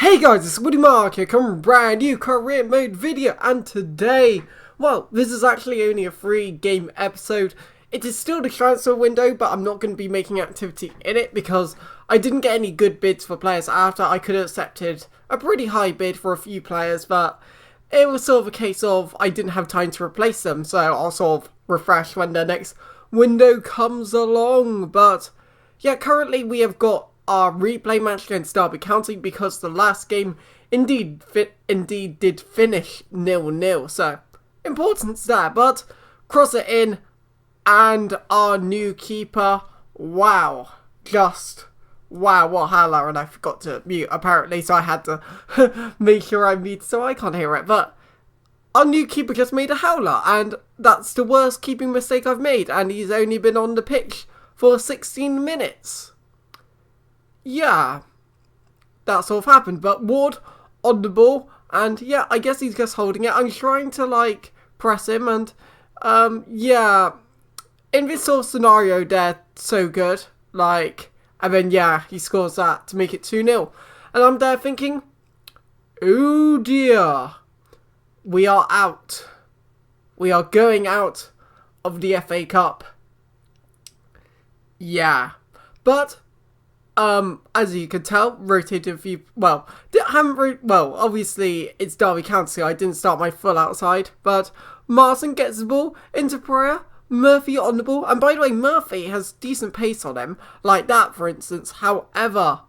Hey guys, it's Woody Mark here, coming with a brand new career mode video, and today, well, this is actually only a free game episode. It is still the transfer window, but I'm not going to be making activity in it because I didn't get any good bids for players after. I could have accepted a pretty high bid for a few players, but it was sort of a case of I didn't have time to replace them, so I'll sort of refresh when the next window comes along. But yeah, currently we have got our replay match against Derby County because the last game indeed did finish 0-0, so importance there. But cross it in, and our new keeper, wow, just wow, what howler, and I forgot to mute apparently, so I had to make sure I mute so I can't hear it. But our new keeper just made a howler, and that's the worst keeping mistake I've made, and he's only been on the pitch for 16 minutes. Yeah, that sort of happened. But Ward on the ball, and yeah, I guess he's just holding it. I'm trying to like press him, and yeah, in this sort of scenario, they're so good. Like, and then yeah, he scores that to make it 2-0, and I'm there thinking, oh dear, we are out. We are going out of the FA Cup. Yeah, but as you can tell, rotated a few, obviously it's Derby County, so I didn't start my full outside, but Martin gets the ball into Pereira, Murphy on the ball, and by the way, Murphy has decent pace on him, like that for instance. However,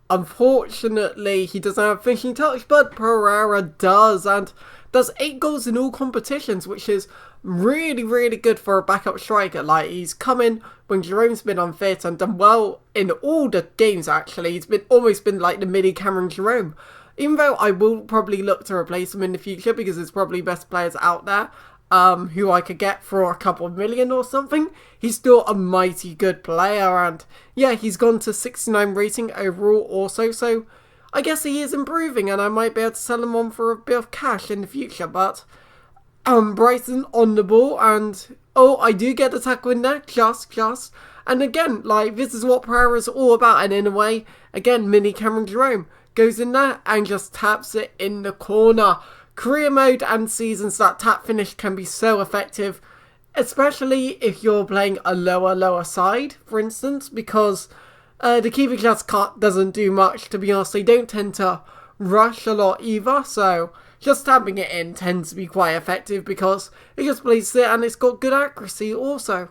unfortunately, he doesn't have a finishing touch, but Pereira does, and does 8 goals in all competitions, which is really, really good for a backup striker. Like, he's come in when Jerome's been unfit and done well in all the games, actually. He's almost been like the mini Cameron Jerome. Even though I will probably look to replace him in the future because there's probably best players out there who I could get for a couple of million or something. He's still a mighty good player, and yeah, he's gone to 69 rating overall also, so I guess he is improving, and I might be able to sell him on for a bit of cash in the future. But Brighton on the ball, and oh, I do get the tackle in there, just, and again, like, this is what Pereira's all about, and in a way, again, mini Cameron Jerome goes in there and just taps it in the corner. Career mode and seasons, that tap finish can be so effective, especially if you're playing a lower side, for instance, because the keeper just doesn't do much, to be honest. They don't tend to rush a lot either, so just tapping it in tends to be quite effective because it just places it and it's got good accuracy also.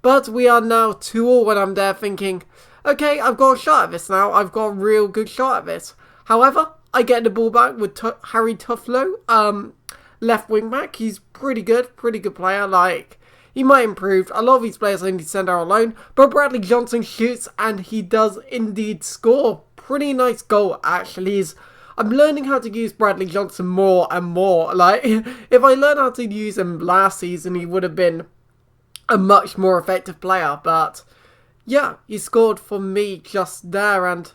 But we are now 2-2 when I'm there thinking, okay, I've got a shot at this now. I've got a real good shot at this. However, I get the ball back with Harry Tufflow, left wing back. He's pretty good player. Like, he might improve. A lot of these players only send out on loan, but Bradley Johnson shoots and he does indeed score. Pretty nice goal, actually. I'm learning how to use Bradley Johnson more and more. Like, if I learned how to use him last season, he would have been a much more effective player. But yeah, he scored for me just there, and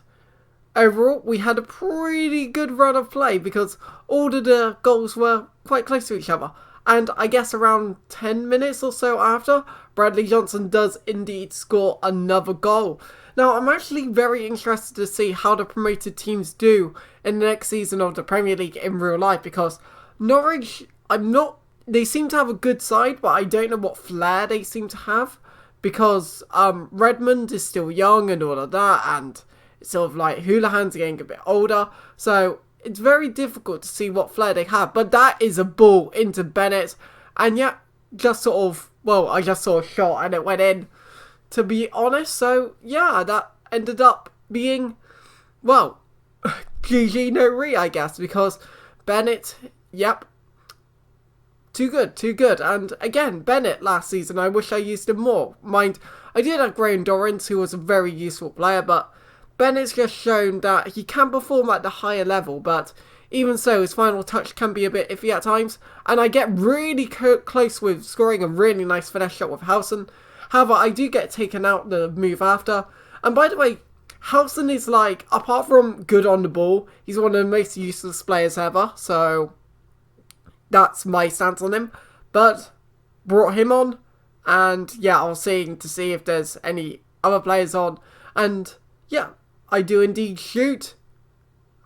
overall, we had a pretty good run of play because all of the goals were quite close to each other. And I guess around 10 minutes or so after, Bradley Johnson does indeed score another goal. Now, I'm actually very interested to see how the promoted teams do in the next season of the Premier League in real life, because Norwich, they seem to have a good side, but I don't know what flair they seem to have, because Redmond is still young and all of that, and it's sort of like Houlihan's getting a bit older, so it's very difficult to see what flair they have. But that is a ball into Bennett, and yeah, just sort of, well, I just saw a shot and it went in, to be honest. So yeah, that ended up being, well, GG no re, I guess, because Bennett, yep, too good. And again, Bennett last season, I wish I used him more. Mind, I did have Graham Dorrance, who was a very useful player, but Bennett's just shown that he can perform at the higher level, but even so, his final touch can be a bit iffy at times, and I get really close with scoring a really nice finesse shot with Howson. However, I do get taken out the move after, and by the way, Howson is like, apart from good on the ball, he's one of the most useless players ever, so that's my stance on him. But brought him on, and yeah, I was seeing to see if there's any other players on, and yeah, I do indeed shoot.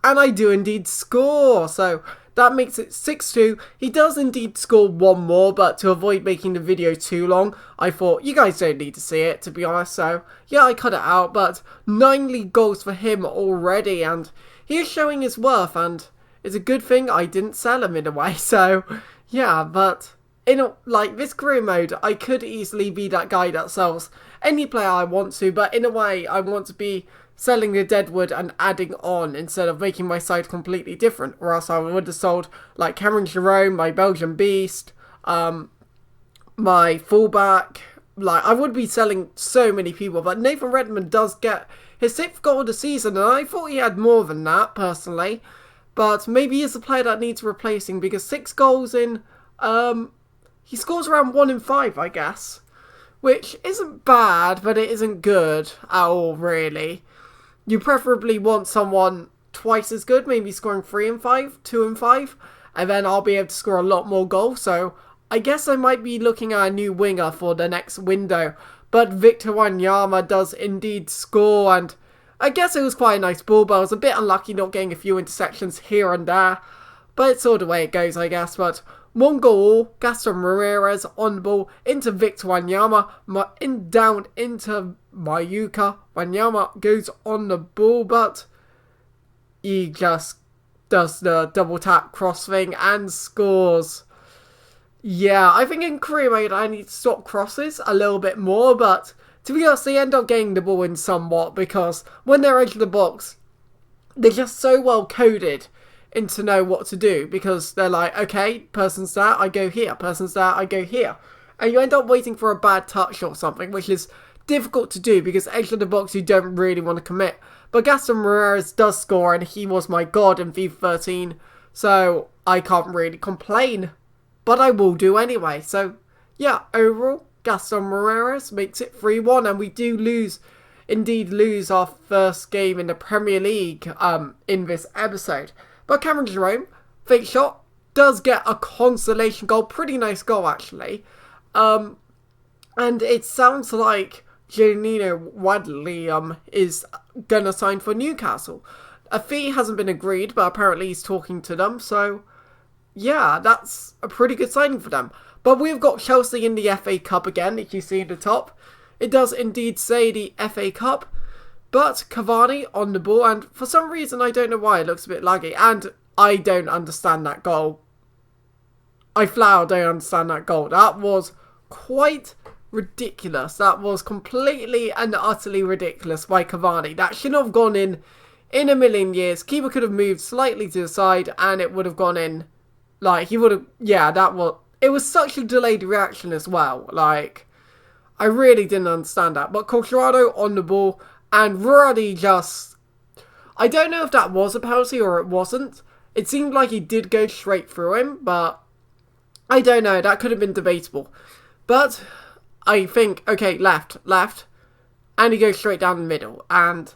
and I do indeed score. So that makes it 6-2. He does indeed score one more, but to avoid making the video too long, I thought you guys don't need to see it, to be honest. So yeah, I cut it out, but 9 league goals for him already, and he is showing his worth, and it's a good thing I didn't sell him in a way. So yeah, but like this career mode, I could easily be that guy that sells any player I want to, but in a way, I want to be selling the Deadwood and adding on instead of making my side completely different, or else I would have sold like Cameron Jerome, my Belgian Beast, my fullback. Like, I would be selling so many people, but Nathan Redmond does get his 6th goal of the season, and I thought he had more than that, personally. But maybe he's a player that needs replacing, because 6 goals in, he scores around 1 in 5, I guess. Which isn't bad, but it isn't good at all, really. You preferably want someone twice as good, maybe scoring 3 in 5, 2 in 5, and then I'll be able to score a lot more goals. So I guess I might be looking at a new winger for the next window. But Victor Wanyama does indeed score, and I guess it was quite a nice ball, but I was a bit unlucky not getting a few interceptions here and there. But it's all the way it goes, I guess. But 1 goal, Gaston Ramirez on the ball into Victor Wanyama, down into Mayuka. Wanyama goes on the ball, but he just does the double tap cross thing and scores. Yeah, I think in career mode I need to stop crosses a little bit more, but to be honest, they end up getting the ball in somewhat, because when they're into the box, they're just so well coded in to know what to do, because they're like, okay, person's there, I go here, person's there, I go here. And you end up waiting for a bad touch or something, which is difficult to do, because edge of the box you don't really want to commit. But Gaston Ramirez does score, and he was my god in FIFA 13, so I can't really complain. But I will do anyway. So yeah, overall, Gaston Ramirez makes it 3-1, and we do indeed lose our first game in the Premier League in this episode. But Cameron Jerome, fake shot, does get a consolation goal. Pretty nice goal, actually. And it sounds like Janino Wadley is going to sign for Newcastle. A fee hasn't been agreed, but apparently he's talking to them. So, yeah, that's a pretty good signing for them. But we've got Chelsea in the FA Cup again, if you see at the top. It does indeed say the FA Cup. But Cavani on the ball, and for some reason, I don't know why, it looks a bit laggy. And I don't understand that goal. I flat out don't understand that goal. That was quite ridiculous. That was completely and utterly ridiculous by Cavani. That shouldn't have gone in a million years. Keeper could have moved slightly to the side, and it would have gone in. Like, he would have... Yeah, it was such a delayed reaction as well. Like, I really didn't understand that. But Colorado on the ball... And Ruddy just... I don't know if that was a penalty or it wasn't. It seemed like he did go straight through him, but... I don't know, that could have been debatable. But I think, okay, left. And he goes straight down the middle. And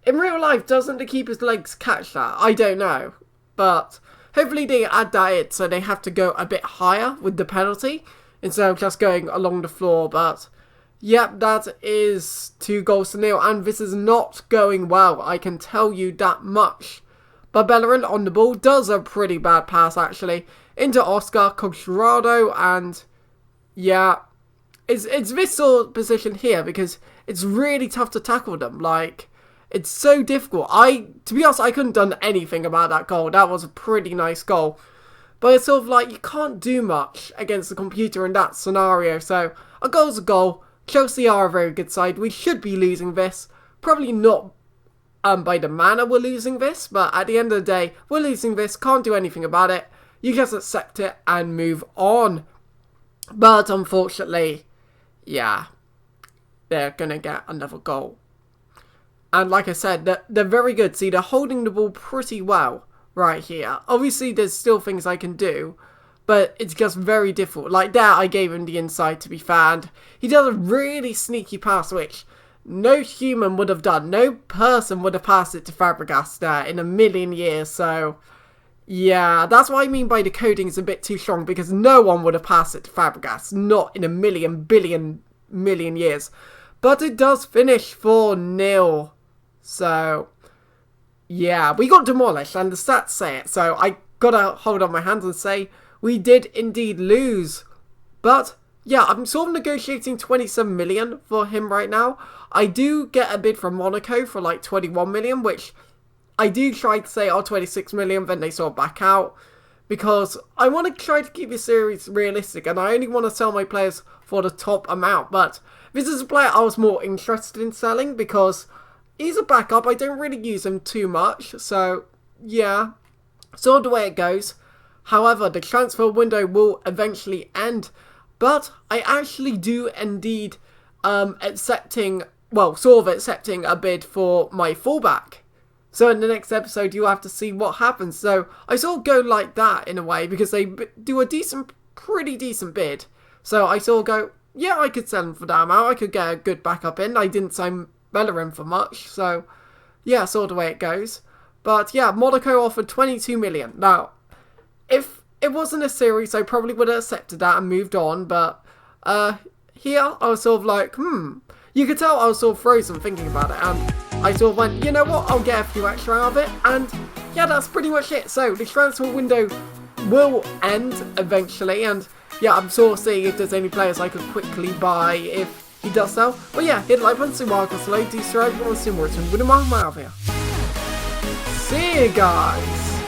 in real life, doesn't the keeper's legs catch that? I don't know. But hopefully they add that in, so they have to go a bit higher with the penalty, instead of just going along the floor, but... Yep, that is 2-0, and this is not going well, I can tell you that much. But Bellerin on the ball does a pretty bad pass, actually, into Oscar Colorado, and yeah, it's this sort of position here, because it's really tough to tackle them. Like, it's so difficult. To be honest, I couldn't have done anything about that goal. That was a pretty nice goal. But it's sort of like, you can't do much against the computer in that scenario, so a goal's a goal. Chelsea are a very good side. We should be losing this. Probably not by the manner we're losing this, but at the end of the day, we're losing this. Can't do anything about it. You just accept it and move on. But unfortunately, yeah, they're going to get another goal. And like I said, they're very good. See, they're holding the ball pretty well right here. Obviously, there's still things I can do. But it's just very difficult. Like there, I gave him the inside, to be fair. And he does a really sneaky pass, which no human would have done. No person would have passed it to Fabregas there in a million years. So, yeah, that's what I mean by the coding is a bit too strong. Because no one would have passed it to Fabregas. Not in a million years. But it does finish 4-0. So, Yeah, we got demolished, and the stats say it, so I gotta hold on my hands and say we did indeed lose. But yeah, I'm sort of negotiating 27 million for him right now. I do get a bid from Monaco for like 21 million, which I do try to say, oh, 26 million, then they sort of back out. Because I want to try to keep the series realistic, and I only want to sell my players for the top amount. But this is a player I was more interested in selling because he's a backup. I don't really use him too much, so yeah, sort of the way it goes. However, the transfer window will eventually end, but I actually do indeed accepting a bid for my fullback. So in the next episode, you'll have to see what happens. So I sort of go like that in a way because they do a pretty decent bid. So I sort of go, yeah, I could sell him for that amount. I could get a good backup in. I didn't sign Bellerin for much. So yeah, sort of the way it goes. But yeah, Monaco offered 22 million. Now, if it wasn't a series, I probably would have accepted that and moved on. But here, I was sort of like, You could tell I was sort of frozen thinking about it. And I sort of went, you know what, I'll get a few extra out of it. And yeah, that's pretty much it. So the transfer window will end eventually. And yeah, I'm sort of seeing if there's any players I could quickly buy if he does sell. But yeah, hit like button, subscribe, do subscribe, and see more. With a out here. See you guys.